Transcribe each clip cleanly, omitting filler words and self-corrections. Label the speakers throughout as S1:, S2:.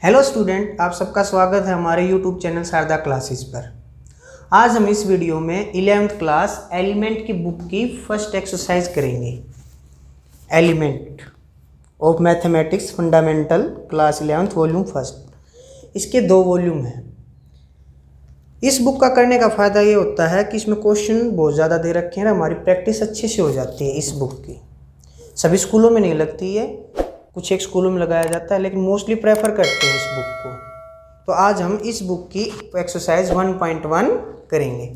S1: Hello student, आप सबका स्वागत है हमारे यूट्यूब चैनल शारदा क्लासेस पर। आज हम इस वीडियो में 11th क्लास एलिमेंट की बुक की फर्स्ट एक्सरसाइज करेंगे। Element of mathematics fundamental class 11th volume first. इसके 2 वॉल्यूम हैं। इस बुक का करने का फ़ायदा ये होता है कि इसमें क्वेश्चन बहुत ज़्यादा दे रखे हैं, हमारी प्रैक्टिस अच्छे से हो जाती है। इस बुक की सभी स्कूलों में नहीं लगती है, कुछ एक स्कूलों में लगाया जाता है, लेकिन मोस्टली प्रेफर करते हैं इस बुक को। तो आज हम इस बुक की एक्सरसाइज 1.1 करेंगे।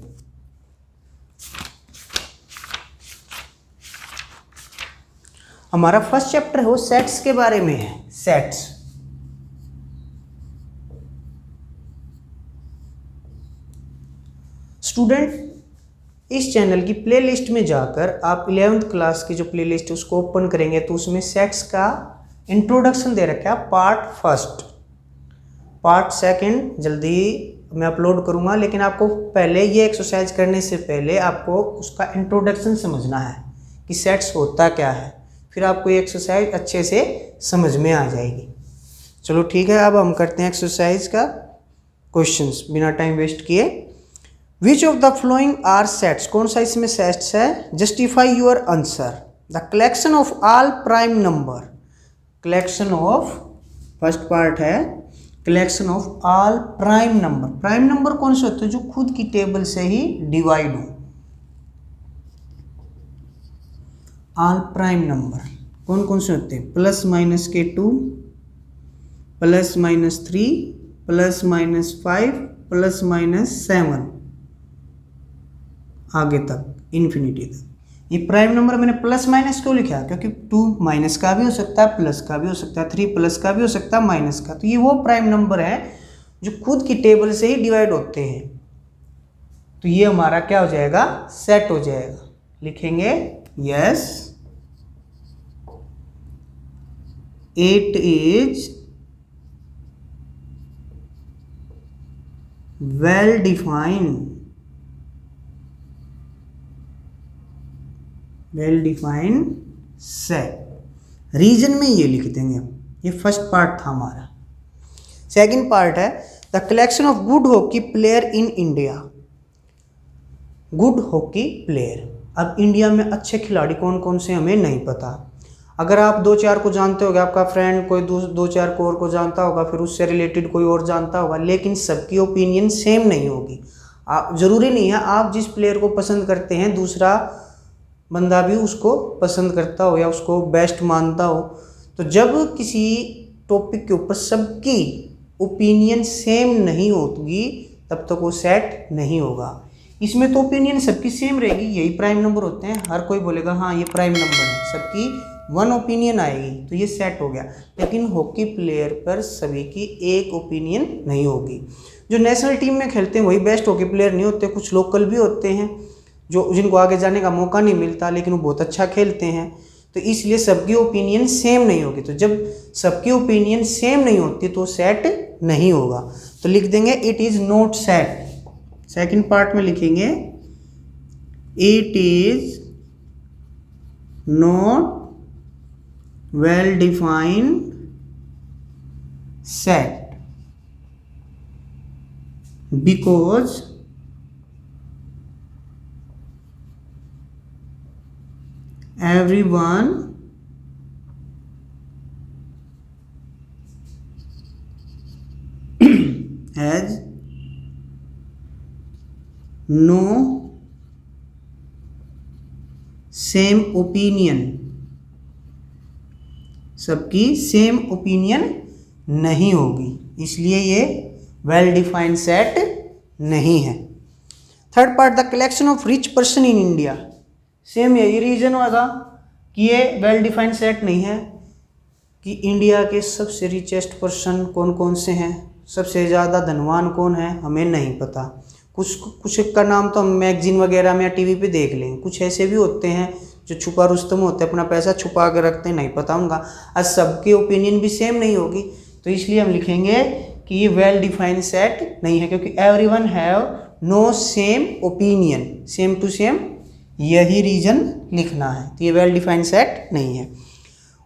S1: हमारा फर्स्ट चैप्टर हो सेट्स के बारे में है। सेट्स स्टूडेंट, इस चैनल की प्लेलिस्ट में जाकर आप 11th क्लास की जो प्लेलिस्ट है उसको ओपन करेंगे तो उसमें सेट्स का इंट्रोडक्शन दे रखा है। पार्ट फर्स्ट, पार्ट सेकंड जल्दी मैं अपलोड करूंगा, लेकिन आपको पहले ये एक्सरसाइज करने से पहले आपको उसका इंट्रोडक्शन समझना है कि सेट्स होता क्या है, फिर आपको ये एक्सरसाइज अच्छे से समझ में आ जाएगी। चलो ठीक है, अब हम करते हैं एक्सरसाइज का क्वेश्चंस बिना टाइम वेस्ट किए। Which of the following are sets, कौन सा इसमें सेट्स है? Justify your answer. The collection of all prime number, collection of, first part है collection of all prime number. Prime number कौन से होते हैं? जो खुद की टेबल से ही डिवाइड हो। ऑल प्राइम नंबर कौन कौन से होते हैं? प्लस माइनस के 2, plus minus 3, plus minus 5, plus minus 7, आगे तक इन्फिनिटी तक। ये प्राइम नंबर मैंने प्लस माइनस क्यों लिखा? क्योंकि 2 माइनस का भी हो सकता है, प्लस का भी हो सकता है, 3 प्लस का भी हो सकता है, माइनस का। तो ये वो प्राइम नंबर है जो खुद की टेबल से ही डिवाइड होते हैं। तो ये हमारा क्या हो जाएगा? सेट हो जाएगा। लिखेंगे yes, 8 is well defined, well defined set. Reason में ये लिख देंगे। ये फर्स्ट पार्ट था हमारा। सेकंड पार्ट है the collection of good hockey player in India. Good hockey player, अब इंडिया में अच्छे खिलाड़ी कौन कौन से हमें नहीं पता। अगर आप 2-4 को जानते होगे, आपका फ्रेंड कोई 2-4 को और को जानता होगा, फिर उससे रिलेटेड कोई और जानता होगा, लेकिन सबकी ओपिनियन सेम नहीं होगी। आप, जरूरी नहीं है आप जिस प्लेयर को पसंद करते हैं दूसरा बंदा भी उसको पसंद करता हो या उसको बेस्ट मानता हो। तो जब किसी टॉपिक के ऊपर सबकी ओपिनियन सेम नहीं होगी तब तक वो सेट नहीं होगा। इसमें तो ओपिनियन सबकी सेम रहेगी, यही प्राइम नंबर होते हैं। हर कोई बोलेगा हाँ ये प्राइम नंबर है, सबकी वन ओपिनियन आएगी तो ये सेट हो गया। लेकिन हॉकी प्लेयर पर सभी की एक ओपिनियन नहीं होगी। जो नेशनल टीम में खेलते हैं वही बेस्ट हॉकी प्लेयर नहीं होते, कुछ लोकल भी होते हैं जो जिनको आगे जाने का मौका नहीं मिलता लेकिन वो बहुत अच्छा खेलते हैं। तो इसलिए सबकी ओपिनियन सेम नहीं होगी। तो जब सबकी ओपिनियन सेम नहीं होती तो सेट नहीं होगा। तो लिख देंगे it is not set. Second part में लिखेंगे it is not well defined set because everyone has no same opinion, सबकी सेम ओपिनियन नहीं होगी, इसलिए ये वेल डिफाइंड सेट नहीं है। Third part the collection of rich person in India. Same यही रीजन होगा कि ये वेल डिफाइंड सेट नहीं है कि इंडिया के सबसे रिचेस्ट पर्सन कौन कौन से हैं, सबसे ज़्यादा धनवान कौन है, हमें नहीं पता। कुछ का नाम तो हम मैगजीन वगैरह में या टीवी पे देख लेंगे। कुछ ऐसे भी होते हैं जो छुपा रुस्तम होते हैं, अपना पैसा छुपा के रखते हैं, नहीं पता उनका। आज सबकी ओपिनियन भी सेम नहीं होगी, तो इसलिए हम लिखेंगे कि ये वेल डिफाइंड सेट नहीं है, क्योंकि everyone have no same opinion, same to same, यही रीजन लिखना है। तो ये वेल डिफाइंड सेट नहीं है।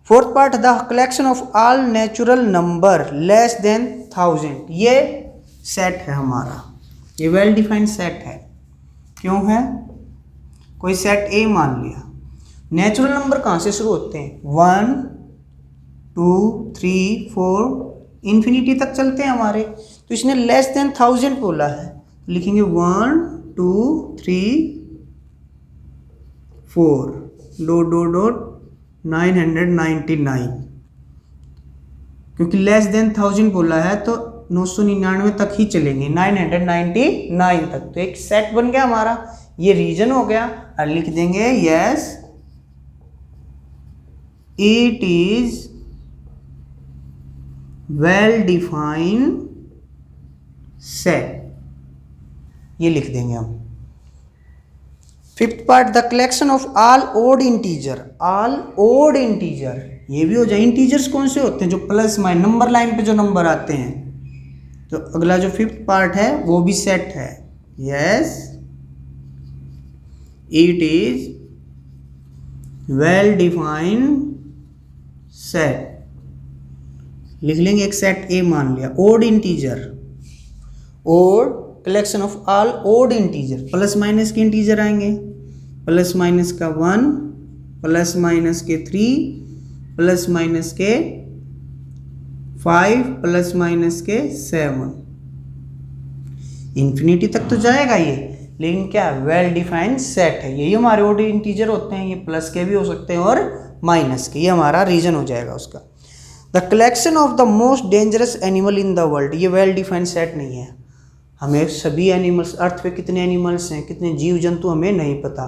S1: Fourth part, the collection of all natural number less than 1000, ये सेट है हमारा, ये वेल डिफाइंड सेट है। क्यों है? कोई सेट ए मान लिया, नेचुरल नंबर कहाँ से शुरू होते हैं? 1 2 3 4 इन्फिनिटी तक चलते हैं हमारे, तो इसने लेस देन 1000 बोला है, लिखेंगे 1 2 3 4 डॉट डॉट डॉट 999, क्योंकि लेस देन 1000 बोला है तो 999 तक ही चलेंगे, 999 तक। तो एक सेट बन गया हमारा, ये रीजन हो गया। और लिख देंगे yes it is well defined set, ये लिख देंगे हम। Fifth part, the collection of all odd integer, all odd integer, ये भी हो जाए। इंटीजर्स कौन से होते हैं? जो प्लस माइनस नंबर लाइन पे जो नंबर आते हैं। तो अगला जो फिफ्थ पार्ट है वो भी सेट है। Yes it is well defined set, लिख लेंगे एक सेट ए मान लिया। Odd integer, odd collection of all odd integer, plus minus के इंटीजर आएंगे, प्लस माइनस का 1, प्लस माइनस के 3, प्लस माइनस के 5, प्लस माइनस के 7, इन्फिनिटी तक तो जाएगा ये, लेकिन क्या वेल डिफाइंड सेट है। यही हमारे ओड इंटीजर होते हैं, ये प्लस के भी हो सकते हैं और माइनस के, ये हमारा रीजन हो जाएगा उसका। The collection of the most dangerous animal in the world, ये वेल डिफाइंड सेट नहीं है। हमें सभी एनिमल्स, अर्थ पे कितने एनिमल्स हैं, कितने जीव जंतु हमें नहीं पता,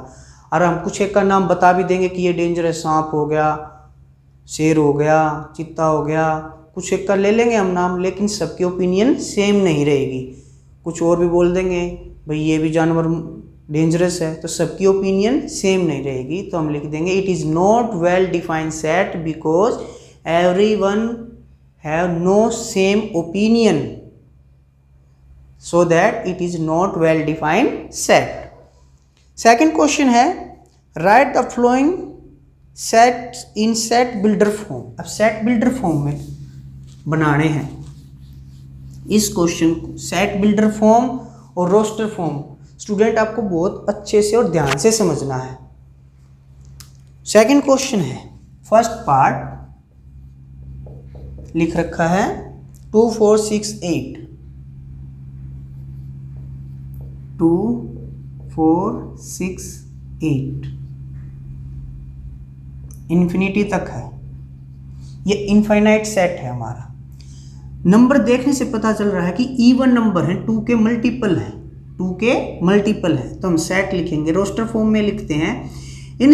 S1: और हम कुछ एक का नाम बता भी देंगे कि ये डेंजरस, सांप हो गया, शेर हो गया, चीता हो गया, कुछ एक का ले लेंगे हम नाम, लेकिन सबकी ओपिनियन सेम नहीं रहेगी। कुछ और भी बोल देंगे भाई ये भी जानवर डेंजरस है, तो सबकी ओपिनियन सेम नहीं रहेगी। तो हम लिख देंगे it is not well defined set because everyone have no same opinion, so that it is not well defined set. Second question है write the following sets in set builder form। अब set builder form में बनाने हैं इस question को, set builder form और roster form. Student आपको बहुत अच्छे से और ध्यान से समझना है। सेकंड क्वेश्चन है, फर्स्ट पार्ट लिख रखा है 2 4 6 8, 2 4 6 8 इन्फिनिटी तक है, ये इनफाइनाइट सेट है हमारा। नंबर देखने से पता चल रहा है कि इवन नंबर है, 2 के मल्टीपल है, 2 के मल्टीपल है, तो हम सेट लिखेंगे। रोस्टर फॉर्म में लिखते हैं इन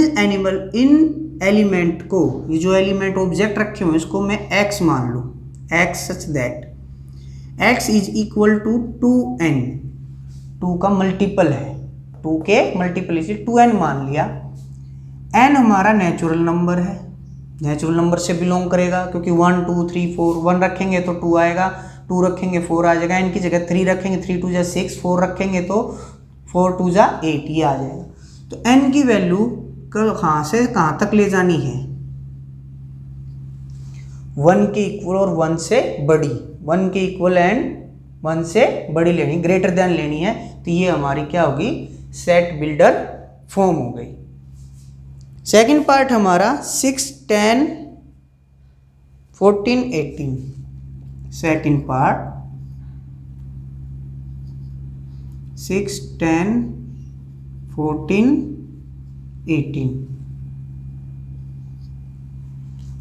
S1: एलिमेंट को, ये जो एलिमेंट ऑब्जेक्ट रखे हुए हैं इसको मैं x मान लूँ, x such that x is equal to 2n, 2 का मल्टीपल है, 2 के मल्टीपल इसे 2n मान लिया। n हमारा नेचुरल नंबर है, नेचुरल नंबर से बिलोंग करेगा, क्योंकि 1 2 3 4, 1 रखेंगे तो 2 आएगा, 2 रखेंगे 4 आ जाएगा, n की जगह 3 रखेंगे, 3 2 जा 6, 4 रखेंगे तो 4 2 जा 8, ये आ जाएगा। तो n की वैल्यू कहाँ से कहाँ तक ले जानी है? 1 के इक्वल और 1 से बड़ी, 1 के इक्वल एंड 1 से बड़ी लेनी, ग्रेटर देन लेनी है। तो ये हमारी क्या होगी? सेट बिल्डर फॉर्म हो गई। सेकंड पार्ट हमारा 6 10 14 18, सेकंड पार्ट 6 10 14 18।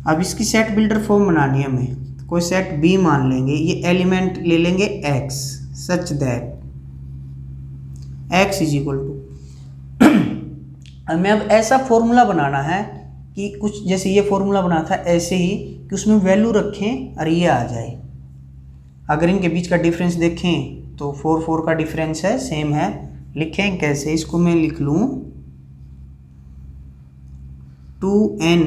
S1: अब इसकी सेट बिल्डर फॉर्म बनानी है हमें, कोई सेट बी मान लेंगे, ये एलिमेंट ले लेंगे x such that x is equal to, हमें अब ऐसा फॉर्मूला बनाना है कि कुछ जैसे ये फॉर्मूला बना था ऐसे ही कि उसमें वैल्यू रखें और ये आ जाए। अगर इनके बीच का डिफरेंस देखें तो 4 4 का डिफरेंस है, सेम है। लिखें कैसे? इसको मैं लिख लूँ 2n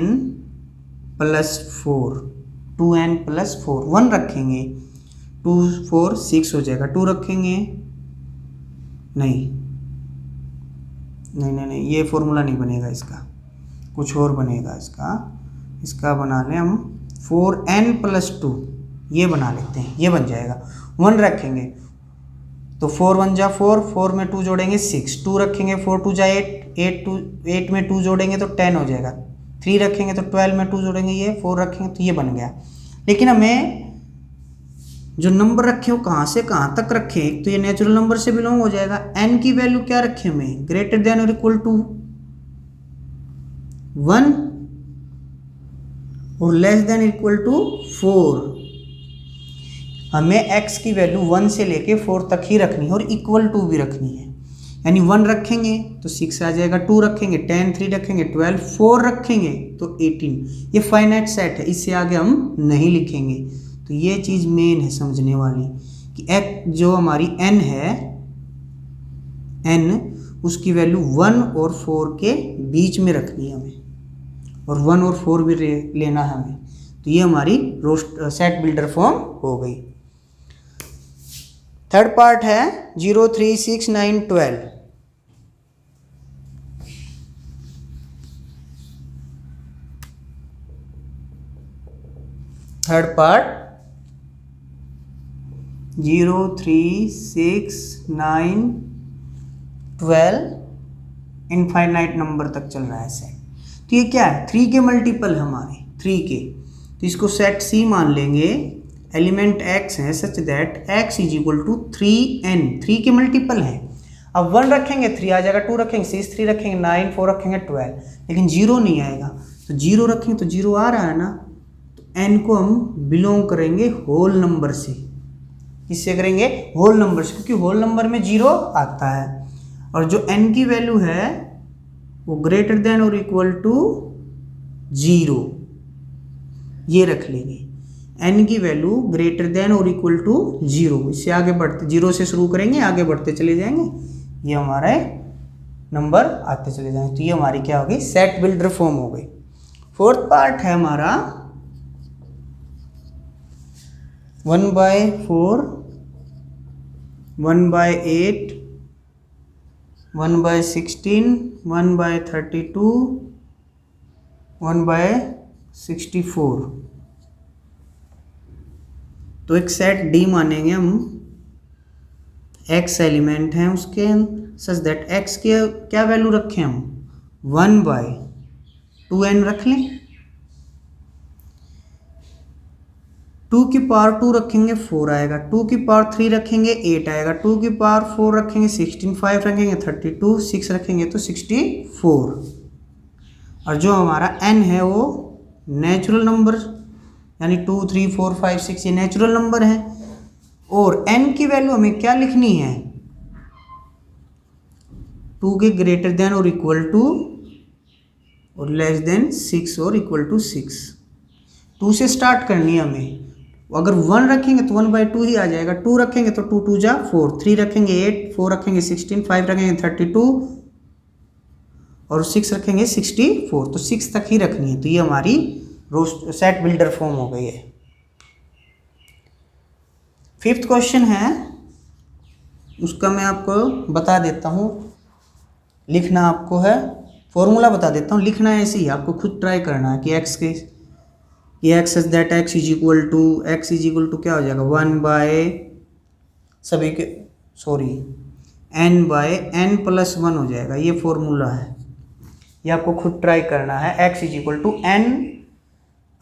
S1: प्लस 4, 2n प्लस 4, 1 रखेंगे 2 4 6 हो जाएगा, 2 रखेंगे नहीं नहीं नहीं नहीं, ये फॉर्मूला नहीं बनेगा इसका, कुछ और बनेगा इसका। इसका बना लें हम 4n+2, ये बना लेते हैं, ये बन जाएगा। 1 रखेंगे तो 4 1 जा 4, 4 में 2 जोड़ेंगे 6, 2 रखेंगे 4 2 जा 8, 8 में 2 जोड़ेंगे तो 10 हो जाएगा। 3 रखेंगे तो 12 में 2 जोड़ेंगे ये, 4 रखेंगे तो ये बन गया। लेकिन हमें जो नंबर रखे हो कहाँ से कहाँ तक रखें, एक तो ये नेचुरल नंबर से बिलोंग हो जाएगा। n की वैल्यू क्या रखें हमें, ग्रेटर देन और इक्वल टू 1 और लेस देन इक्वल टू 4। हमें x की वैल्यू 1 से लेके 4 तक ही रखनी है और इक्वल टू भी रखनी है। यानी 1 रखेंगे तो 6 आ जाएगा, 2 रखेंगे 10, 3 रखेंगे 12, 4 रखेंगे तो 18। ये फाइनाइट सेट है, इससे आगे हम नहीं लिखेंगे। तो ये चीज़ मेन है समझने वाली कि x जो हमारी n है, n उसकी वैल्यू 1 और 4 के बीच में रखनी है हमें, और 1 और 4 भी लेना है हमें। तो ये हमारी सेट बिल्डर फॉर्म हो गई। थर्ड पार्ट है 0 3 6 9 12। थर्ड पार्ट 0 3 6 9 12 इनफाइनाइट नंबर तक चल रहा है सेट। तो ये क्या है, 3 के मल्टीपल है हमारे, 3 के, तो इसको सेट C मान लेंगे। एलिमेंट x है such that x is equal to 3n, 3 के मल्टीपल है। अब 1 रखेंगे 3 आ जाएगा, 2 रखेंगे 6, 3 रखेंगे 9, 4 रखेंगे 12, लेकिन 0 नहीं आएगा। तो 0 रखेंगे तो 0 आ रहा है ना, तो n को हम बिलोंग करेंगे होल नंबर से। किससे करेंगे, होल नंबर से, क्योंकि होल नंबर में 0 आता है। और जो n की वैल्यू है वो ग्रेटर देन और इक्वल टू 0, ये रख लेंगे। n की वैल्यू ग्रेटर देन और इक्वल टू 0, इससे आगे बढ़ते 0 से शुरू करेंगे, आगे बढ़ते चले जाएंगे, ये हमारे नंबर आते चले जाएंगे। तो ये हमारी क्या हो गई, सेट बिल्डर फॉर्म हो गई। फोर्थ पार्ट है हमारा 1/4, 1/8, 1/16, 1/32, 1/64। तो एक सेट D मानेंगे हम, x एलिमेंट हैं उसके, सच दैट x के क्या वैल्यू रखें हम, 1/2n रख लें। 2 की पावर 2 रखेंगे 4 आएगा, 2 की पावर 3 रखेंगे 8 आएगा, 2 की पावर 4 रखेंगे 16, 5 रखेंगे 32, 6 रखेंगे तो 64। और जो हमारा n है वो नेचुरल नंबर, यानी 2 3 4 5 6 ये नेचुरल नंबर है। और n की वैल्यू हमें क्या लिखनी है, 2 के ग्रेटर देन और इक्वल टू और लेस देन 6 और इक्वल टू 6। 2 से स्टार्ट करनी है हमें। अगर 1 रखेंगे तो 1/2 ही आ जाएगा, 2 रखेंगे तो 2 2 जा 4, 3 रखेंगे 8, 4 रखेंगे 16, 5 रखेंगे 32 और 6 रखेंगे 64। तो 6 तक ही रखनी है। तो ये हमारी सेट बिल्डर फॉर्म हो गई है। फिफ्थ क्वेश्चन है, उसका मैं आपको बता देता हूँ, लिखना आपको है, फॉर्मूला बता देता हूँ, लिखना है ऐसे ही, आपको खुद ट्राई करना है कि x के ये x that x is equal to क्या हो जाएगा, 1/n/n + 1 हो जाएगा। ये फॉर्मूला है, ये आपको खुद ट्राई करना है। x is equal to n/n +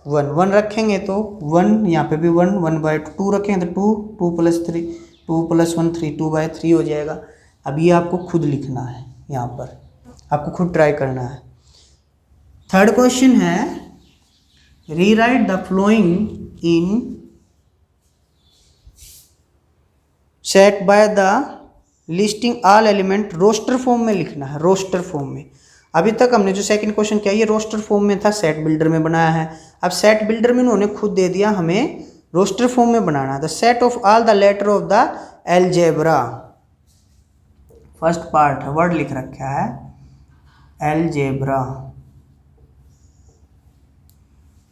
S1: 1, 1 रखेंगे तो 1, यहाँ पे भी 1, 1/2 रखेंगे तो 2 + 3, 2 + 1 3, 2/3 हो जाएगा। अब ये आपको खुद लिखना है, यहाँ पर आपको खुद ट्राई करना है। थर्ड क्वेश्चन है, rewrite the following in set by the listing all element, roster form में लिखना है, रोस्टर फॉर्म में। अभी तक हमने जो सेकंड क्वेश्चन किया ये रोस्टर फॉर्म में था, सेट बिल्डर में बनाया है। अब सेट बिल्डर में उन्होंने खुद दे दिया हमें रोस्टर फॉर्म में बनाना है। The set of all the letter of the algebra, first part है, वर्ड लिख रखा है एलजेब्रा,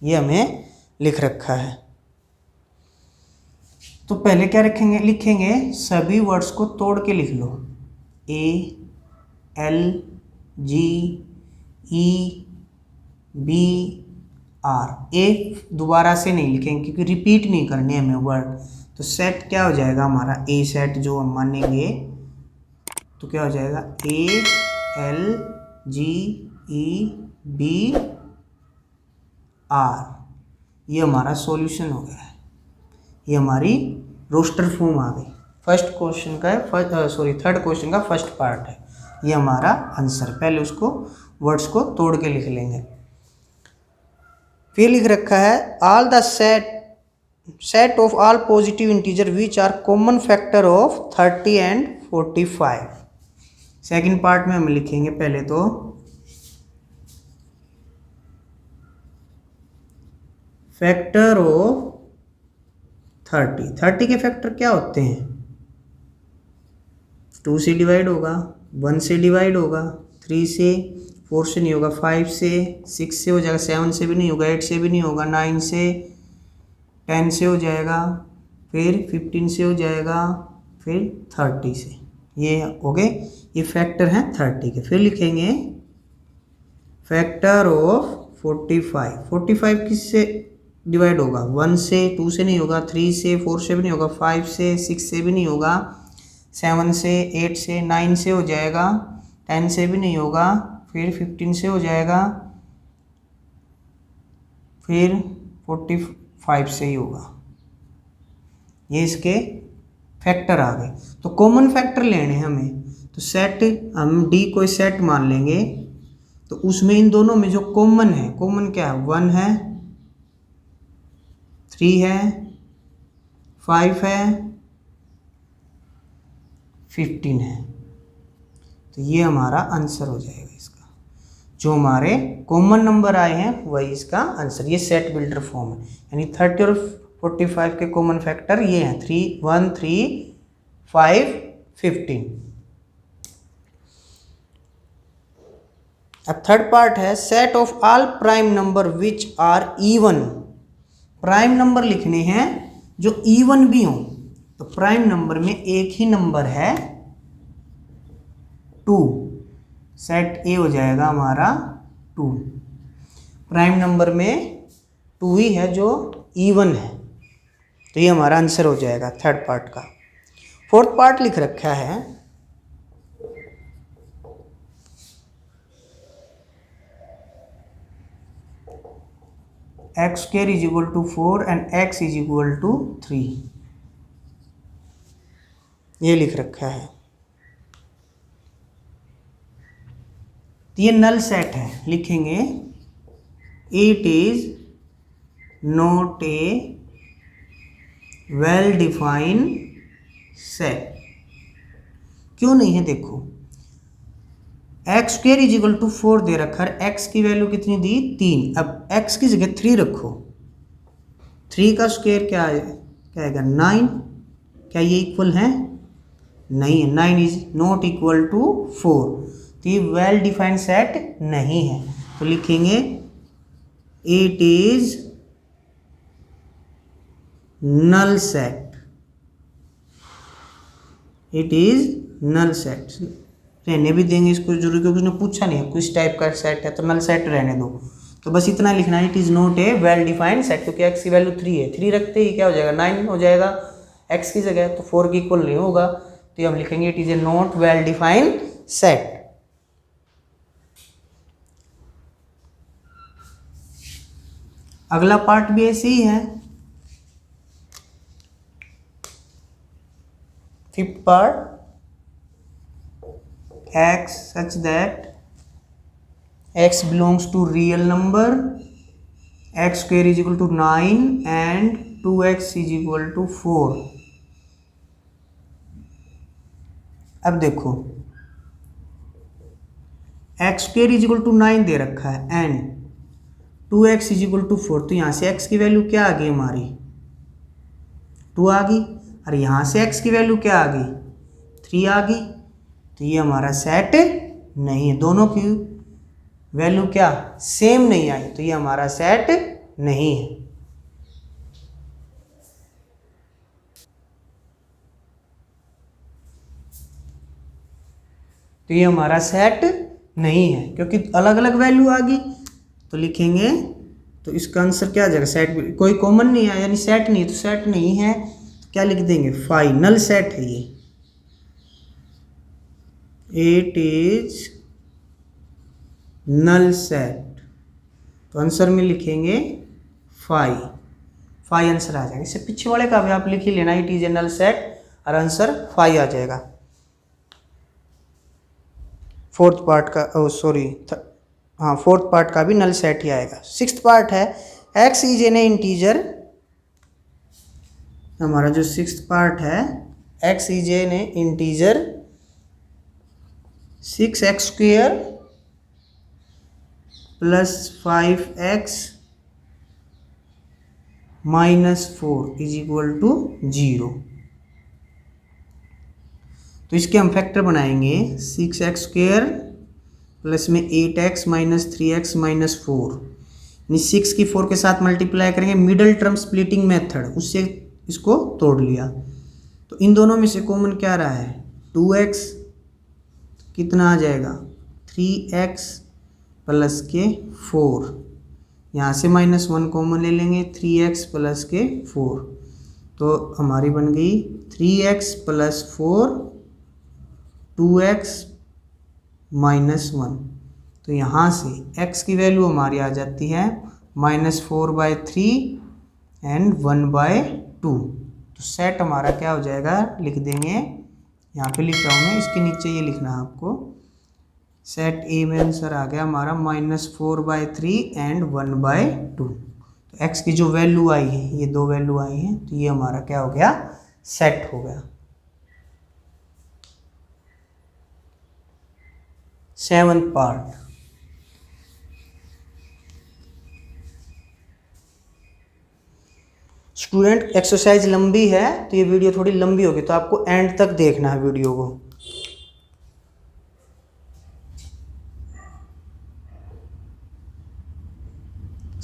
S1: ये हमें लिख रखा है। तो पहले क्या रखेंगे, लिखेंगे सभी वर्ड्स को तोड़ के लिख लो, A L G E B R, A दोबारा से नहीं लिखेंगे क्योंकि रिपीट नहीं करने हमें वर्ड। तो सेट क्या हो जाएगा हमारा, ए सेट जो हम मानेंगे तो क्या हो जाएगा, A L G E B R, ये हमारा सॉल्यूशन हो गया है, ये हमारी रोस्टर फॉर्म आ गई। फर्स्ट क्वेश्चन का थर्ड क्वेश्चन का फर्स्ट पार्ट है, ये हमारा आंसर। पहले उसको वर्ड्स को तोड़ के लिख लेंगे। फिर लिख रखा है all the set of all positive integer which are common factor of 30 and 45। Second part में हम लिखेंगे पहले तो फैक्टर ऑफ 30 के फैक्टर क्या होते हैं, 2 से डिवाइड होगा, 1 से डिवाइड होगा, 3 से, 4 से नहीं होगा, 5 से, 6 से हो जाएगा, 7 से भी नहीं होगा, 8 से भी नहीं होगा, 9 से, 10 से हो जाएगा, फिर 15 से हो जाएगा, फिर 30 से। ये हो गए, ये फैक्टर हैं 30 के। फिर लिखेंगे फैक्टर ऑफ 45 किससे डिवाइड होगा, 1 से, 2 से नहीं होगा, 3 से, 4 से भी नहीं होगा, 5 से, 6 से भी नहीं होगा, 7 से, 8 से, 9 से हो जाएगा, 10 से भी नहीं होगा, फिर 15 से हो जाएगा, फिर 45 से ही होगा। ये इसके फैक्टर आ गए। तो कॉमन फैक्टर लेने हैं हमें, तो सेट हम डी कोई सेट मान लेंगे, तो उसमें इन दोनों में जो कॉमन है, कॉमन क्या है, 1 है, 3 है, 5 है, 15 है। तो ये हमारा आंसर हो जाएगा इसका, जो हमारे कॉमन नंबर आए हैं वही इसका आंसर। ये सेट बिल्डर फॉर्म है, यानी 30 और 45 के कॉमन फैक्टर ये हैं, 3, 1, 3, 5, 15। अब थर्ड पार्ट है set of all prime number which are even. Prime number लिखने हैं जो इवन भी हों। तो प्राइम नंबर में एक ही नंबर है 2, सेट ए हो जाएगा हमारा 2। प्राइम नंबर में 2 ही है जो इवन है, तो ये हमारा आंसर हो जाएगा थर्ड पार्ट का। फोर्थ पार्ट लिख रखा है x square is equal to 4 and x is equal to 3, ये लिख रखा है। तो ये नल सेट है, लिखेंगे it is not a well defined set. क्यों नहीं है, देखो x square is equal to 4 दे रखा है, एक्स की वैल्यू कितनी दी, 3। अब एक्स की जगह 3 रखो, 3 का स्क्वेयर क्या आएगा 9। क्या ये इक्वल है, नहीं है, 9 इज नॉट इक्वल टू 4। तो ये वेल डिफाइंड सेट नहीं है, तो लिखेंगे it is null set, it is null set. रहने भी देंगे इसको जरूरी, क्योंकि उसने पूछा नहीं है किस टाइप का सेट है, तो नल सेट रहने दो। तो बस इतना लिखना है, it is not a well defined set, क्योंकि एक्स की वैल्यू 3 है, 3 रखते ही क्या हो जाएगा 9 हो जाएगा एक्स की जगह, तो 4 की इक्वल नहीं होगा, तो हम लिखेंगे it is a not well defined set. अगला पार्ट भी ऐसे ही है, fifth part, x such that x belongs to real number, x square is equal to 9 and 2x is equal to 4। अब देखो x square is equal to 9 दे रखा है and 2x is equal to 4, तो यहाँ से x की value क्या आ गई हमारी 2 आ गई, और यहाँ से x की वैल्यू क्या आ गई 3 आ गई। तो ये हमारा सेट नहीं है, दोनों की वैल्यू क्या सेम नहीं आई, तो ये हमारा सेट नहीं है। तो ये हमारा सेट नहीं है, क्योंकि अलग अलग वैल्यू आ गई, तो लिखेंगे, तो इसका आंसर क्या आ जाएगा, सेट कोई कॉमन नहीं है यानी सेट नहीं, तो सेट नहीं है तो क्या लिख देंगे, फाई, नल सेट है ये, इट इज नल सेट, तो आंसर में लिखेंगे फाई, फाई आंसर आ जाएगा। इससे पीछे वाले का भी आप लिख ही लेना, it is a null set, और आंसर फाई आ जाएगा। फोर्थ पार्ट का, हाँ फोर्थ पार्ट का भी नल सेट ही आएगा। सिक्स्थ पार्ट है एक्स इज एन इंटीजर, हमारा जो सिक्स्थ पार्ट है x is an integer 6x² plus 5x minus 4 is equal to 0। तो इसके हम फैक्टर बनाएंगे 6x² प्लस में 8x माइनस 3x माइनस 4, यानी 6 की 4 के साथ मल्टीप्लाई करेंगे, मिडल टर्म स्प्लिटिंग मेथड, उससे इसको तोड़ लिया। तो इन दोनों में से कॉमन क्या रहा है, 2x, कितना आ जाएगा 3x प्लस के 4, यहाँ से -1 कॉमन ले लेंगे, 3x प्लस के 4, तो हमारी बन गई 3x प्लस 4 2x -1। तो यहाँ से x की वैल्यू हमारी आ जाती है -4/3 एंड 1/2। तो सेट हमारा क्या हो जाएगा, लिख देंगे, यहाँ पे लिख रहा हूँ मैं, इसके नीचे ये लिखना है आपको, सेट ए में आंसर आ गया हमारा -4/3 एंड 1/2। तो x की जो वैल्यू आई है, ये दो वैल्यू आई हैं, तो ये हमारा क्या हो गया, सेट हो गया। सेवंथ पार्ट, स्टूडेंट एक्सरसाइज लंबी है तो ये वीडियो थोड़ी लंबी होगी, तो आपको एंड तक देखना है वीडियो को।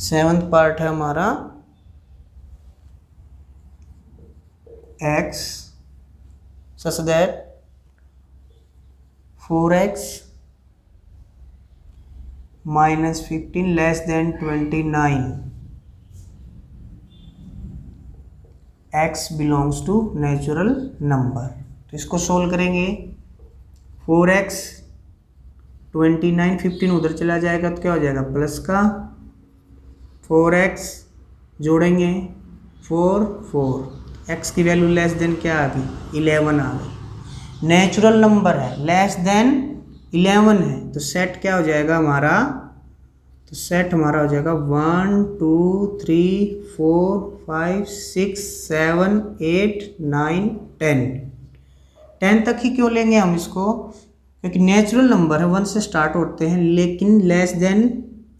S1: सेवंथ पार्ट है हमारा x such that 4x minus 15 less than 29, x belongs to natural number। तो इसको सोल्व करेंगे, 4x 29 15 उधर चला जाएगा तो क्या हो जाएगा, प्लस का 4x जोड़ेंगे 4 x की वैल्यू लेस देन क्या आ गई, 11 आ गई। नेचुरल नंबर है, लेस देन 11 है, तो सेट क्या हो जाएगा हमारा, तो सेट हमारा हो जाएगा 1 2 3 4 5 6 7 8 9 10 तक ही क्यों लेंगे हम इसको, क्योंकि नेचुरल नंबर है, 1 से स्टार्ट होते हैं, लेकिन लेस देन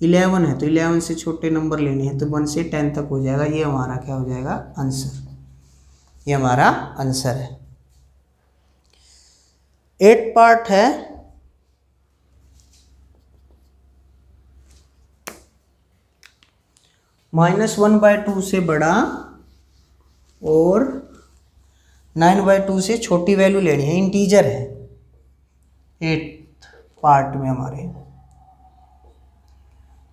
S1: 11 है, तो 11 से छोटे नंबर लेने हैं, तो 1 से 10 तक हो जाएगा। ये हमारा क्या हो जाएगा, आंसर, ये हमारा आंसर है। 8th पार्ट है -1/2 से बड़ा और 9/2 से छोटी वैल्यू लेनी है, इंटीजर है। 8th पार्ट में हमारे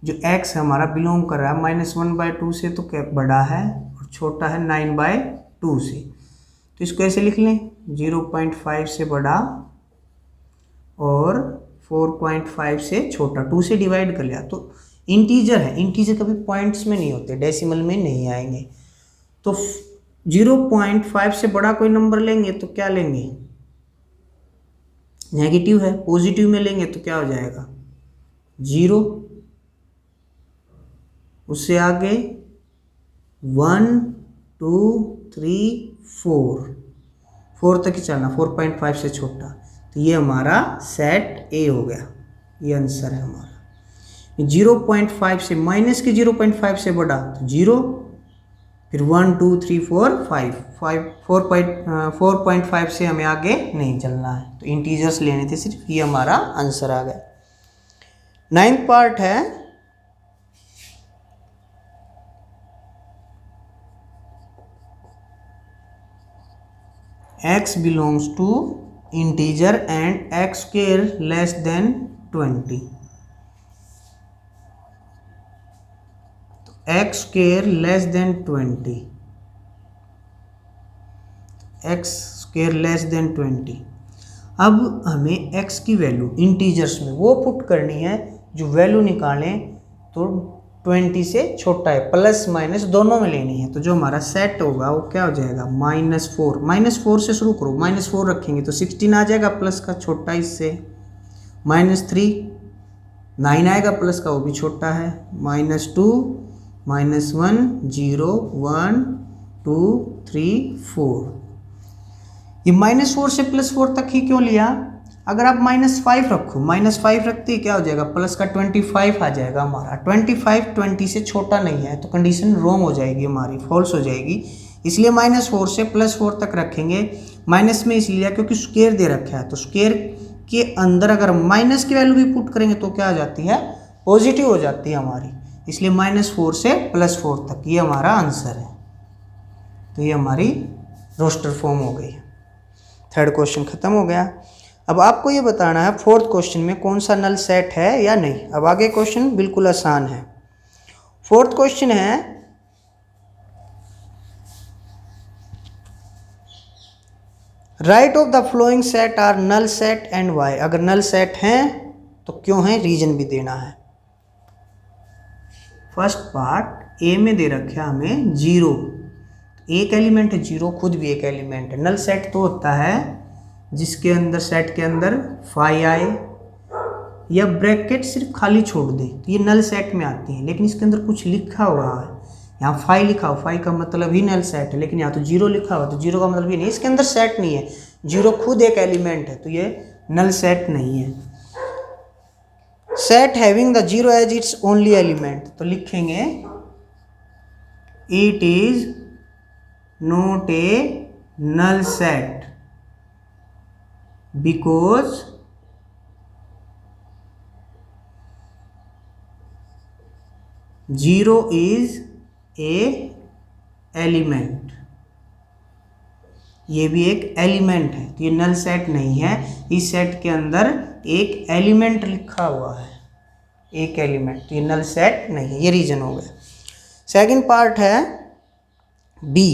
S1: जो x है हमारा बिलोंग कर रहा है -1/2 से, तो क्या बड़ा है, और छोटा है 9/2 से। तो इसको ऐसे लिख लें, 0.5 से बड़ा और 4.5 से छोटा, 2 से डिवाइड कर लिया। तो इंटीजर है, इंटीजर कभी पॉइंट्स में नहीं होते, डेसिमल में नहीं आएंगे। तो 0.5 से बड़ा कोई नंबर लेंगे तो क्या लेंगे, नेगेटिव है, पॉजिटिव में लेंगे तो क्या हो जाएगा 0, उससे आगे 1 2 3 4 तक ही चलना, 4.5 से छोटा, तो ये हमारा सेट ए हो गया, ये आंसर है हमारा। 0.5 से माइनस के 0.5 से बड़ा तो 0, फिर 1 2 3 4 5 4.5 से हमें आगे नहीं चलना है, तो इंटीजर्स लेने थे सिर्फ, ये हमारा आंसर आ गया। 9th पार्ट है x belongs to integer and x square less than 20। X square less than 20, x square less than 20। अब हमें x की वैल्यू इंटीजर्स में वो पुट करनी है जो वैल्यू निकालें तो 20 से छोटा है, प्लस माइनस दोनों में लेनी है। तो जो हमारा सेट होगा वो क्या हो जाएगा, -4 से शुरू करो, -4 रखेंगे तो 16 आ जाएगा प्लस का छोटा इससे, -3 9 आएगा प्लस का वो भी छोटा है, -2 -1 0 1 2 3 4। ये -4 से +4 तक ही क्यों लिया, अगर आप -5 रखो, -5 रखते ही क्या हो जाएगा, प्लस का 25 आ जाएगा हमारा। 25 20 से छोटा नहीं है तो कंडीशन रॉन्ग हो जाएगी हमारी, फॉल्स हो जाएगी। इसलिए -4 से +4 तक रखेंगे। माइनस में इसलिए क्योंकि स्क्वायर दे रखा है, तो स्क्वायर के अंदर अगर माइनस की वैल्यू भी पुट करेंगे तो क्या आ जाती है, पॉजिटिव हो जाती है हमारी। इसलिए -4 से +4 तक ये हमारा आंसर है। तो ये हमारी रोस्टर फॉर्म हो गई। थर्ड क्वेश्चन खत्म हो गया। अब आपको ये बताना है फोर्थ क्वेश्चन में कौन सा नल सेट है या नहीं। अब आगे क्वेश्चन बिल्कुल आसान है। फोर्थ क्वेश्चन है, write of the following set are null set and why. अगर नल सेट हैं तो क्यों है, रीजन भी देना है। फर्स्ट पार्ट ए में दे रखा हमें 0, एक एलिमेंट है 0, खुद भी एक एलिमेंट है। नल सेट तो होता है जिसके अंदर, सेट के अंदर 5 आए या ब्रैकेट सिर्फ खाली छोड़ दे तो ये नल सेट में आती है। लेकिन इसके अंदर कुछ लिखा हुआ है, यहाँ 5 लिखा हुआ, 5 का मतलब ही नल सेट है। लेकिन यहाँ तो 0 लिखा हुआ, तो 0 का मतलब ही नहीं, इसके अंदर सेट नहीं है। 0 खुद एक एलिमेंट है तो ये नल सेट नहीं है। Set having the 0 as its only element, तो लिखेंगे it is not a null set because zero is a element। ये भी एक एलिमेंट है तो ये नल सेट नहीं है। इस सेट के अंदर एक एलिमेंट लिखा हुआ है, एक एलिमेंट, तो ये नल सेट नहीं है। ये रीजन हो गया। सेकंड पार्ट है बी।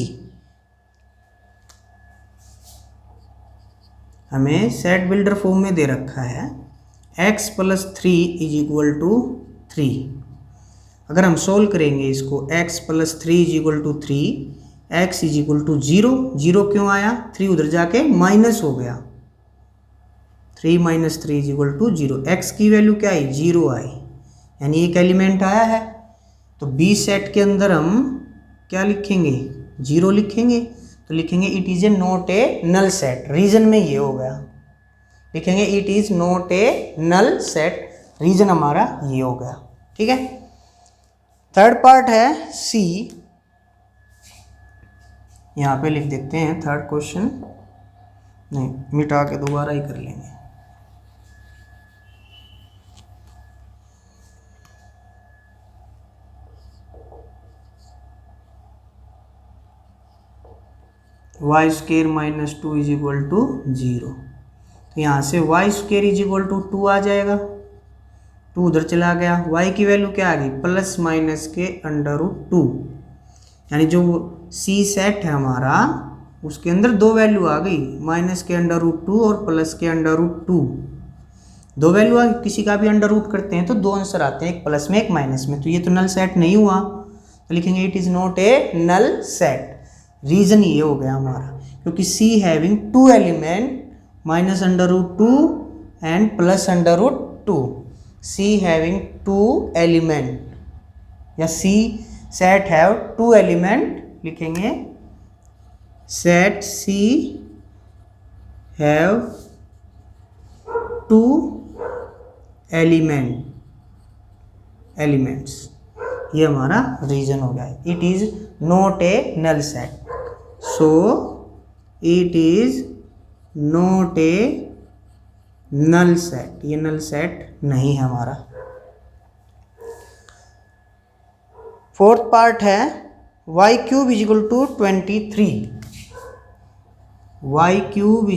S1: हमें सेट बिल्डर फॉर्म में दे रखा है x + 3 = 3। अगर हम सोल्व करेंगे इसको, x + 3 = 3, x = 0। 0 क्यों आया, 3 उधर जाके माइनस हो गया, 3 - 3 = 0। x की वैल्यू क्या आई, 0 आई, यानी एक एलिमेंट आया है। तो बी सेट के अंदर हम क्या लिखेंगे, 0 लिखेंगे। तो लिखेंगे it is a not a null set, reason में ये हो गया। लिखेंगे it is not a null set, reason हमारा ये हो गया। ठीक है। थर्ड पार्ट है सी। यहां पे लिख देते हैं थर्ड क्वेश्चन, नहीं मिटा के दोबारा ही कर लेंगे। y² - 2 = 0। तो यहाँ से y² = 2 आ जाएगा, 2 उधर चला गया। y की वैल्यू क्या आ गई, ± के √2, यानी जो C सेट है हमारा उसके अंदर दो वैल्यू आ गई, माइनस के √2 और प्लस के √2। दो वैल्यू आ गई, किसी का भी अंडर रूट करते हैं तो दो आंसर आते हैं, एक प्लस में एक माइनस में। तो ये तो नल सेट नहीं हुआ, तो लिखेंगे it is not a null set. Reason ये हो गया हमारा, क्योंकि C having 2 element -√2 and +√2। C having 2 element या C सेट हैव 2 एलिमेंट, लिखेंगे सेट C हैव 2 एलिमेंट्स। ये हमारा रीजन हो गया। It is not a null set, so it is not a null set. ये नल सेट नहीं है हमारा। फोर्थ पार्ट है y³ = 23। y³ =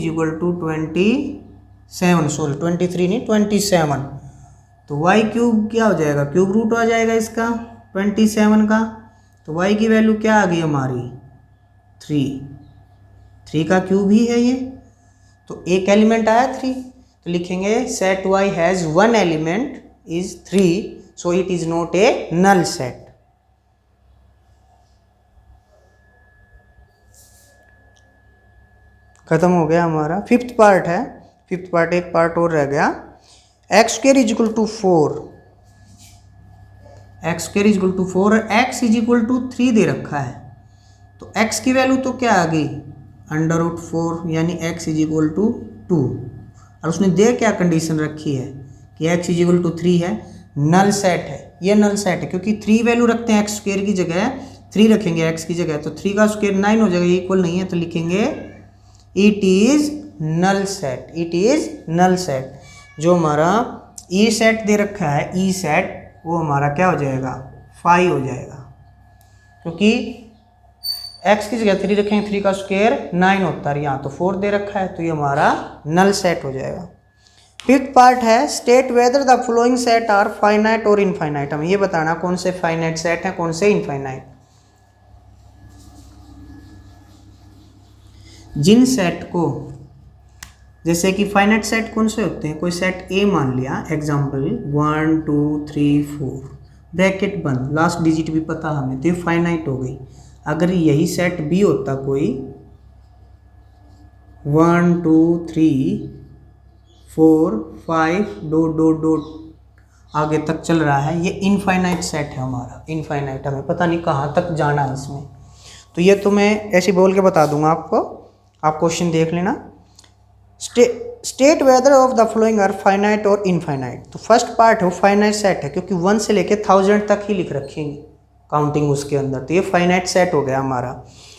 S1: 27, सॉरी 23 नहीं 27। तो y³ क्या हो जाएगा, क्यूब रूट आ जाएगा इसका, 27 का, तो y की वैल्यू क्या आ गई हमारी 3 का क्यूब ही है ये, तो एक एलिमेंट आया 3, तो लिखेंगे set y has one element is 3, so it is not a null set. खत्म हो गया हमारा। फिफ्थ पार्ट है, फिफ्थ पार्ट एक पार्ट और रह गया। X square is equal to 4, x square is equal to 4 और एक्स इज इक्वल टू 3 दे रखा है, तो एक्स की वैल्यू तो क्या आ गई √4 यानी एक्स इज इक्वल टू 2, और उसने दे क्या कंडीशन रखी है कि एक्स इज इक्वल टू 3 है, नल सेट है, ये नल सेट है क्योंकि 3 वैल्यू रखते हैं एक्स स्क्वायर की जगह, 3 रखेंगे एक्स की जगह, तो 3 का स्क्वायर 9 हो जाएगा, इक्वल नहीं है, तो लिखेंगे it is null set, it is null set. जो हमारा ई सेट दे रखा है, ई सेट, वो हमारा क्या हो जाएगा 5 हो जाएगा, क्योंकि x की जगह 3 रखेंगे, 3 का स्क्वायर 9 होता है, यहाँ तो 4 दे रखा है, तो ये हमारा नल सेट हो जाएगा। फिफ्थ पार्ट है state whether the following set are finite और इनफाइनाइट। हमें ये बताना कौन से फाइनाइट सेट हैं, कौन से इनफाइनाइट। जिन सेट को, जैसे कि फाइनाइट सेट कौन से होते हैं, कोई सेट ए मान लिया, एग्जाम्पल 1 2 3 4 ब्रैकेट बंद, लास्ट डिजिट भी पता हमें, तो ये फाइनाइट हो गई। अगर यही सेट बी होता कोई 1 2 3 4 5 डॉट डॉट डॉट आगे तक चल रहा है, ये इनफाइनाइट सेट है हमारा, इनफाइनाइट, हमें पता नहीं कहाँ तक जाना है इसमें, तो ये तो मैं ऐसे बोल के बता दूंगा आपको, आप क्वेश्चन देख लेना। State whether of the following are finite और इनफाइनाइट। तो फर्स्ट पार्ट है वो फाइनाइट सेट है, क्योंकि 1 से लेके 1000 तक ही लिख रखेंगे काउंटिंग उसके अंदर, तो ये फाइनाइट सेट हो गया हमारा।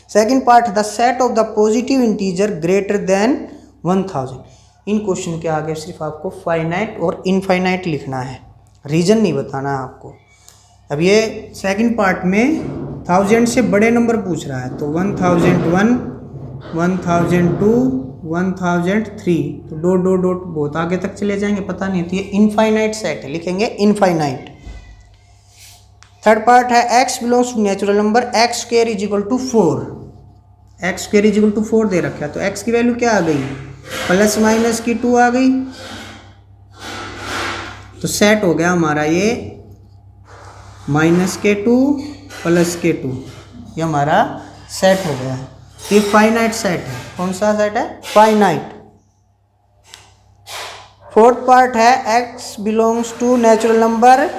S1: Second part the set of the positive integer greater than 1000। In question के आगे सिर्फ आपको फाइनाइट और इनफाइनाइट लिखना है, रीजन नहीं बताना है आपको। अब ये सेकंड पार्ट में 1000 से बड़े नंबर पूछ रहा है, तो 1001 1002 1003, तो डॉट डॉट डॉट बहुत आगे तक चले जाएंगे, पता नहीं, तो ये इनफाइनाइट सेट है, लिखेंगे इनफाइनाइट। थर्ड पार्ट है x belongs to natural number, x square is equal to 4, x square is equal to 4 दे रखा है, तो x की वैल्यू क्या आ गई प्लस माइनस की 2 आ गई, तो सेट हो गया हमारा ये -2 प्लस k2, ये हमारा सेट हो गया है। ये फाइनाइट सेट है, कौन सा सेट है फाइनाइट। फोर्थ पार्ट है x belongs to natural number,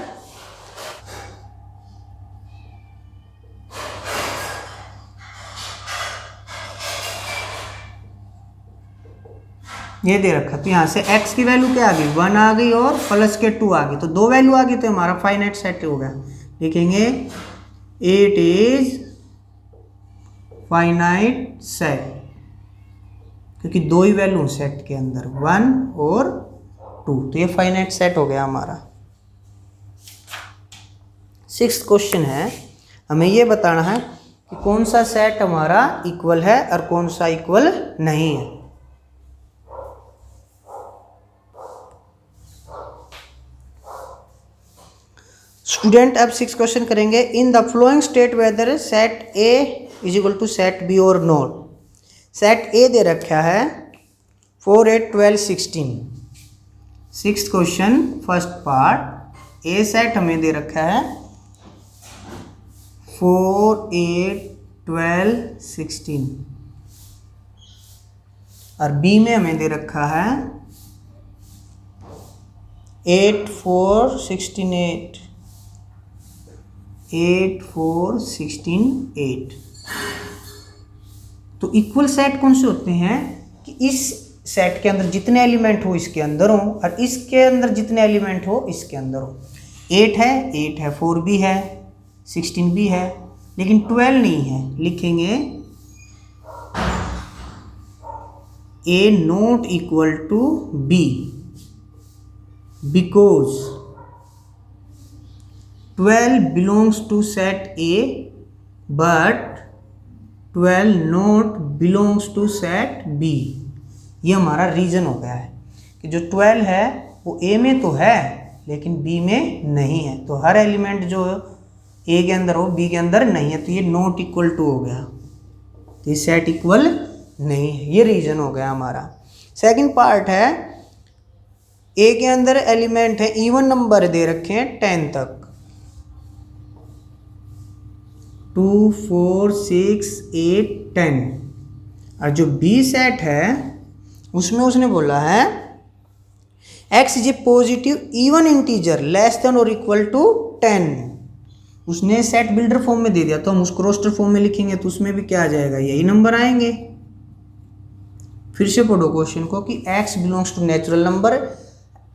S1: ये दे रखा, तो यहाँ से x की वैल्यू क्या आ गई 1 आ गई और प्लस के 2 आ गई, तो 2 वैल्यू आ गई, तो हमारा फाइनाइट सेट हो गया, लिखेंगे इट इज फाइनाइट सेट, क्योंकि 2 ही वैल्यू सेट के अंदर 1 और 2, तो ये फाइनाइट सेट हो गया हमारा। सिक्स्थ क्वेश्चन है, हमें ये बताना है कि कौन सा सेट हमारा इक्वल है और कौन सा इक्वल नहीं है। स्टूडेंट अब 6 क्वेश्चन करेंगे। In the following state whether set A is equal to set B और नॉट। सेट ए दे रखा है 4 8 12 16। Sixth question first part, A set हमें दे रखा है 4 8 12 16 और बी में हमें दे रखा है 8 4 16 8 8 4 16 8। तो इक्वल सेट कौन से होते हैं कि इस सेट के अंदर जितने एलिमेंट हो इसके अंदर हो और इसके अंदर जितने एलिमेंट हो इसके अंदर हो। 8 है 4 भी है 16 भी है लेकिन 12 नहीं है, लिखेंगे A not equal to B because 12 belongs to set A but 12 not belongs to set B। ये हमारा रीजन हो गया है कि जो 12 है वो A में तो है लेकिन B में नहीं है। तो हर एलिमेंट जो ए के अंदर हो, बी के अंदर नहीं है, तो ये नॉट इक्वल टू हो गया, तो ये सेट इक्वल नहीं है। ये रीजन हो गया हमारा। सेकंड पार्ट है, ए के अंदर एलिमेंट है, इवन नंबर दे रखे हैं 10 तक, 2 4 6 8 10, और जो बी सेट है उसमें उसने बोला है x is a positive even integer less than और इक्वल टू 10। उसने सेट बिल्डर फॉर्म में दे दिया, तो हम उसको रोस्टर फॉर्म में लिखेंगे तो उसमें भी क्या आ जाएगा, यही नंबर आएंगे। फिर से पढ़ो क्वेश्चन को कि x belongs to natural number,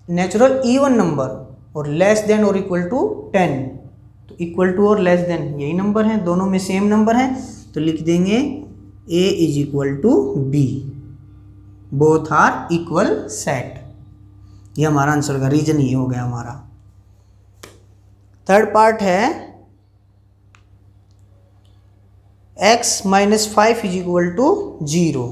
S1: natural even number, और लेस देन और इक्वल टू 10, तो इक्वल टू और लेस देन यही नंबर है, दोनों में सेम नंबर है, तो लिख देंगे a is equal to b, both are equal set. ये हमारा आंसर का रीजन ये हो गया हमारा। थर्ड पार्ट है, x minus 5 is equal to 0।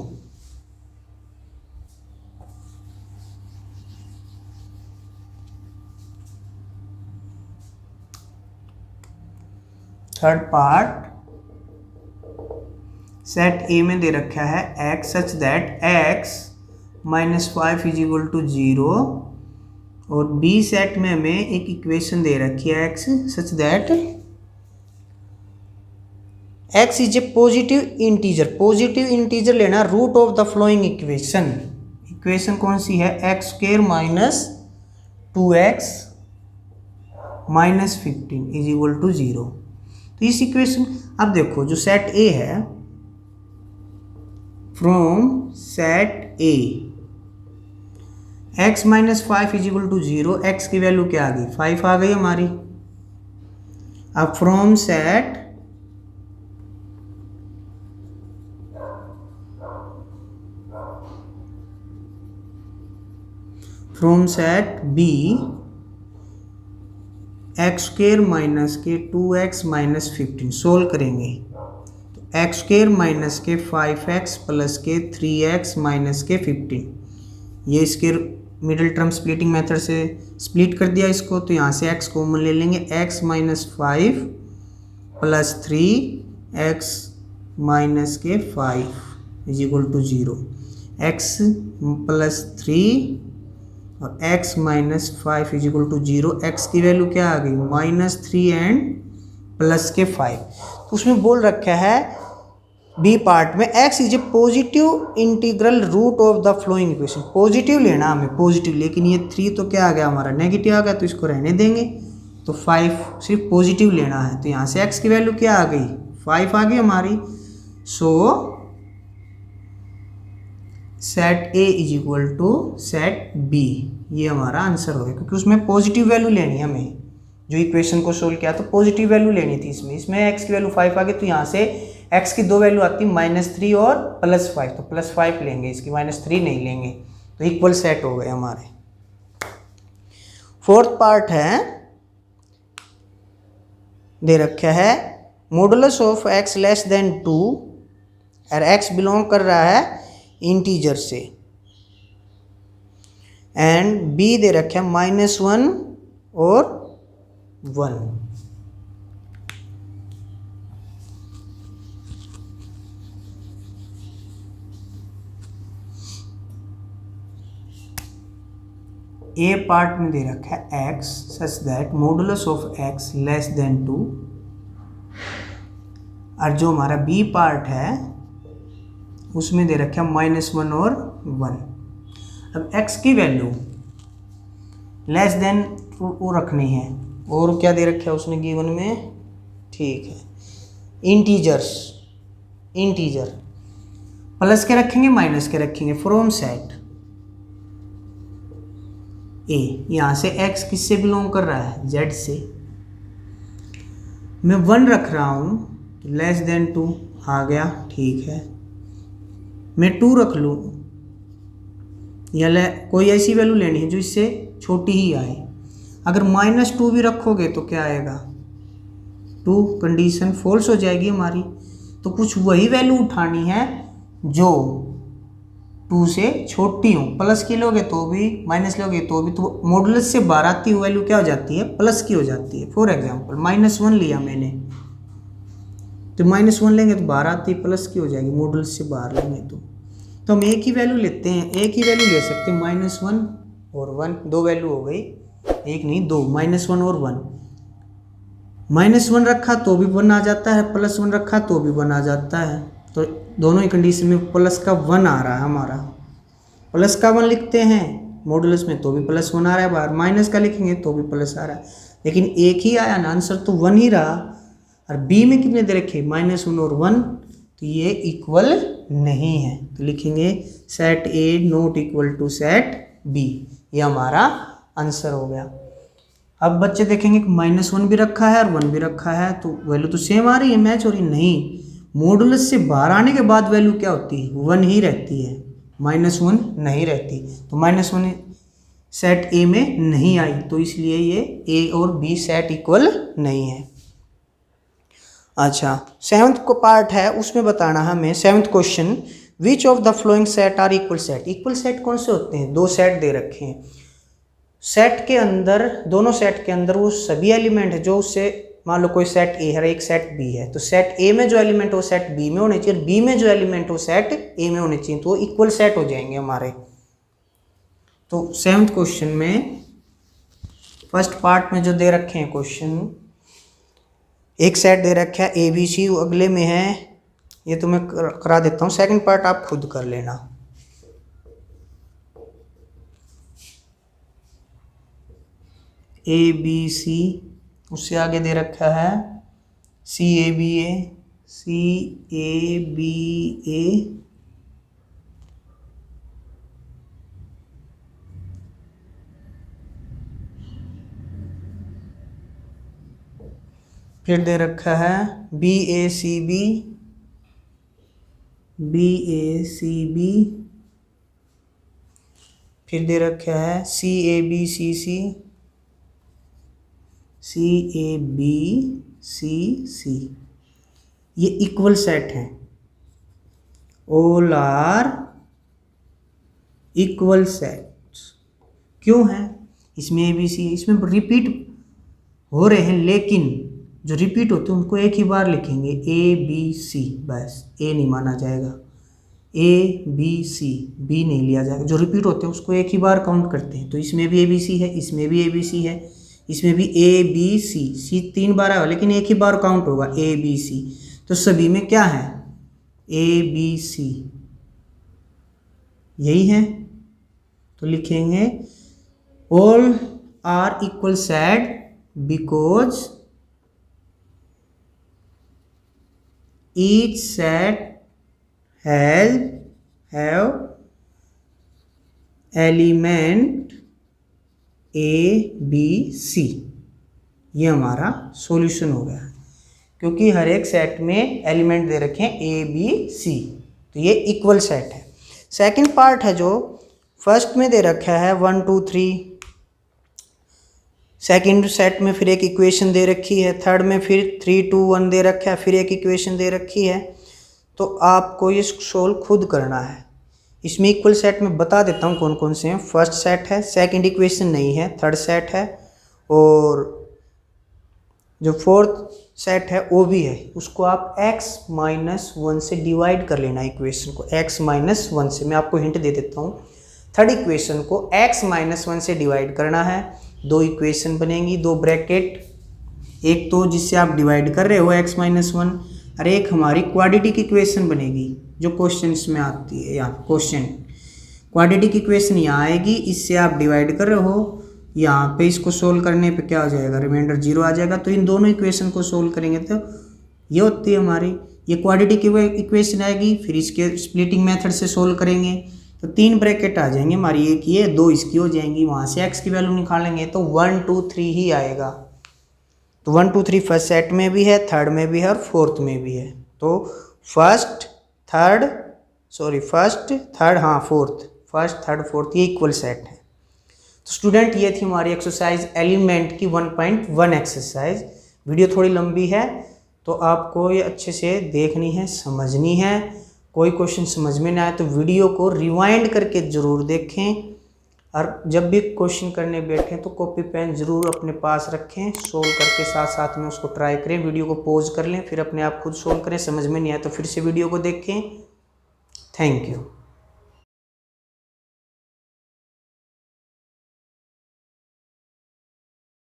S1: Third part, set A में दे रखा है x such that x minus 5 is equal to 0, और बी सेट में हमें एक इक्वेशन दे रखी है x such that x is a positive integer. Positive integer लेना, root of the following equation. Equation कौन सी है, x square minus 2x minus 15 is equal to 0। तो इस इक्वेशन, अब देखो जो सेट ए है, from set A x minus 5 is equal to 0, x की वैल्यू क्या आ गई, 5 आ गई हमारी। अब from set B, x square minus के 2x माइनस 15 सोल्व करेंगे, तो एक्स स्क्वेयर माइनस के 5x प्लस के 3x माइनस के 15, ये इसके मिडिल टर्म स्प्लिटिंग मेथड से स्प्लिट कर दिया इसको, तो यहाँ से x कॉमन ले लेंगे, x minus 5 plus 3x minus के 5 is equal to 0, x plus 3 और x minus 5 is equal to 0, x की वैल्यू क्या आ गई, माइनस 3 एंड प्लस के 5। तो उसमें बोल रखा है बी पार्ट में x is a positive integral root of the following equation. Positive लेना हमें, पॉजिटिव, लेकिन ये 3 तो क्या आ गया हमारा, नेगेटिव आ गया, तो इसको रहने देंगे, तो 5 सिर्फ पॉजिटिव लेना है, तो यहाँ से x की वैल्यू क्या आ गई, 5 आ गई हमारी। So set A is equal to set B, ये हमारा आंसर हो गया, क्योंकि उसमें पॉजिटिव वैल्यू लेनी है हमें। जो इक्वेशन को सोल्व किया तो पॉजिटिव वैल्यू लेनी थी इसमें एक्स की वैल्यू 5 आ गई, तो यहाँ से एक्स की दो वैल्यू आती -3 और +5, तो +5 लेंगे, इसकी -3 नहीं लेंगे, तो इक्वल सेट हो गए हमारे। फोर्थ पार्ट है, दे रखा है modulus of x less than 2 और x बिलोंग कर रहा है इंटीजर से, एंड b दे रखा है -1 और 1। ए पार्ट में दे रखा है x such that modulus of x less than 2, और जो हमारा बी पार्ट है उसमें दे रखा है -1 और 1। अब x की वैल्यू लेस देन वो रखनी है, और क्या दे रखा है उसने गिवन में, ठीक है, इंटीजर प्लस के रखेंगे माइनस के रखेंगे। फ्रॉम सेट ए, यहाँ से x किससे बिलोंग कर रहा है, z से। मैं 1 रख रहा हूँ, लेस देन 2 आ गया, ठीक है। मैं 2 रख लूँ, या कोई ऐसी वैल्यू लेनी है जो इससे छोटी ही आए। अगर -2 भी रखोगे तो क्या आएगा, 2, कंडीशन फॉल्स हो जाएगी हमारी। तो कुछ वही वैल्यू उठानी है जो 2 से छोटी हो, प्लस की लोगे तो भी, माइनस लोगे तो भी, तो मॉडुलस से बाहर आती हुई वैल्यू क्या हो जाती है, प्लस की हो जाती है। फॉर एग्जांपल -1 लिया मैंने, तो -1 लेंगे तो बाहर आती है प्लस की हो जाएगी, मॉडुलस से बाहर लेंगे तो हम एक ही वैल्यू लेते हैं, एक ही वैल्यू ले सकते हैं, -1 और 1, 2 वैल्यू हो गई, एक नहीं 2, -1 और 1। -1 रखा तो भी 1 आ जाता है, +1 रखा तो भी 1 आ जाता है, तो दोनों ही कंडीशन में प्लस का 1 आ रहा है हमारा। प्लस का 1 लिखते हैं मॉडुलस में तो भी +1 आ रहा है बाहर, माइनस का लिखेंगे तो भी प्लस आ रहा है, लेकिन एक ही आया ना, आंसर तो 1 ही रहा। और बी में कितने दे रखे, -1 और 1, तो ये इक्वल नहीं है, तो लिखेंगे set A not equal to set B, ये हमारा आंसर हो गया। अब बच्चे देखेंगे कि -1 भी रखा है और 1 भी रखा है, तो वैल्यू तो सेम आ रही है, मैच हो रही, नहीं, मॉडुलस से बाहर आने के बाद वैल्यू क्या होती है, 1 ही रहती है, -1 नहीं रहती, तो -1 सेट ए में नहीं आई, तो इसलिए ये ए और बी सेट इक्वल नहीं है। अच्छा, 7th को पार्ट है, उसमें बताना हमें 7th question, which of the following set are equal set. Equal set कौन से होते हैं, 2 सेट दे रखे हैं, सेट के अंदर, दोनों सेट के अंदर वो सभी एलिमेंट है जो उससे, मान लो कोई सेट ए है, एक सेट बी है, तो सेट ए में जो एलिमेंट हो सेट बी में होने चाहिए, और बी में जो एलिमेंट हो सेट ए में होने चाहिए, तो वो इक्वल सेट हो जाएंगे हमारे। तो 7th क्वेश्चन में फर्स्ट पार्ट में जो दे रखे हैं क्वेश्चन, एक सेट दे रखा है ए बी सी, अगले में है, ये तो मैं करा देता हूँ, सेकंड पार्ट आप खुद कर लेना। ए बी सी, उससे आगे दे रखा है सी A B A, C A B ए, फिर दे रखा है बी ए सी बी, बी ए सी बी, फिर दे रखा है सी A B C C, C A B C सी, ये इक्वल सेट है, ऑल आर इक्वल सेट। क्यों है, इसमें ए बी सी है, इसमें रिपीट हो रहे हैं, लेकिन जो रिपीट होते हैं उनको एक ही बार लिखेंगे, ए बी सी, बस, ए नहीं माना जाएगा, ए बी सी, बी नहीं लिया जाएगा, जो रिपीट होते हैं उसको एक ही बार काउंट करते हैं, तो इसमें भी ए बी सी है, इसमें भी ए बी सी है, इसमें भी ए बी सी, सी 3 बार आएगा लेकिन एक ही बार काउंट होगा, ए बी सी, तो सभी में क्या है, ए बी सी, यही है, तो लिखेंगे all are equal set because each set have element A B C, ये हमारा सॉल्यूशन हो गया, क्योंकि हर एक सेट में एलिमेंट दे रखे हैं A B C, तो ये इक्वल सेट है। सेकंड पार्ट है जो फर्स्ट में दे रखा है 1 2 3, सेकंड सेट में फिर एक इक्वेशन दे रखी है, थर्ड में फिर 3 2 1 दे रखा है, फिर एक इक्वेशन दे रखी है, तो आपको ये सोल्व खुद करना है। इसमें इक्वल सेट में बता देता हूँ कौन कौन से हैं। फर्स्ट सेट है, सेकंड इक्वेशन नहीं है, थर्ड सेट है, और जो फोर्थ सेट है वो भी है, उसको आप x-1 से डिवाइड कर लेना इक्वेशन को, x-1 से। मैं आपको हिंट दे देता हूँ, थर्ड इक्वेशन को x-1 से डिवाइड करना है, 2 इक्वेशन बनेंगी, 2 ब्रैकेट, एक तो जिससे आप डिवाइड कर रहे हो x-1, और एक हमारी क्वाड्रेटिक इक्वेशन बनेगी जो क्वेश्चन में आती है, यहाँ क्वेश्चन क्वाड्रेटिक इक्वेशन यहाँ आएगी, इससे आप डिवाइड कर रहे हो, यहाँ पे इसको सोल्व करने पे क्या हो जाएगा, रिमाइंडर 0 आ जाएगा। तो इन दोनों इक्वेशन को सोल्व करेंगे तो ये होती है हमारी, ये क्वाड्रेटिक इक्वेशन आएगी, फिर इसके स्प्लिटिंग मेथड से सोल्व करेंगे तो 3 ब्रैकेट आ जाएंगे हमारी, एक ये 2 इसकी हो जाएंगी, वहाँ से x की वैल्यू निकालेंगे तो 1 2 3 ही आएगा। तो 1 2 3 फर्स्ट सेट में भी है, थर्ड में भी है और फोर्थ में भी है। तो फर्स्ट थर्ड हाँ फोर्थ, फर्स्ट थर्ड फोर्थ ये इक्वल सेट है। तो स्टूडेंट ये थी हमारी एक्सरसाइज एलिमेंट की 1.1 एक्सरसाइज। वीडियो थोड़ी लंबी है तो आपको ये अच्छे से देखनी है, समझनी है। कोई क्वेश्चन समझ में ना आए तो वीडियो को रिवाइंड करके ज़रूर देखें, और जब भी क्वेश्चन करने बैठें तो कॉपी पेन ज़रूर अपने पास रखें, सोल्व करके साथ साथ में उसको ट्राई करें। वीडियो को पॉज कर लें, फिर अपने आप खुद सोल्व करें, समझ में नहीं आए तो फिर से वीडियो को देखें। Thank you.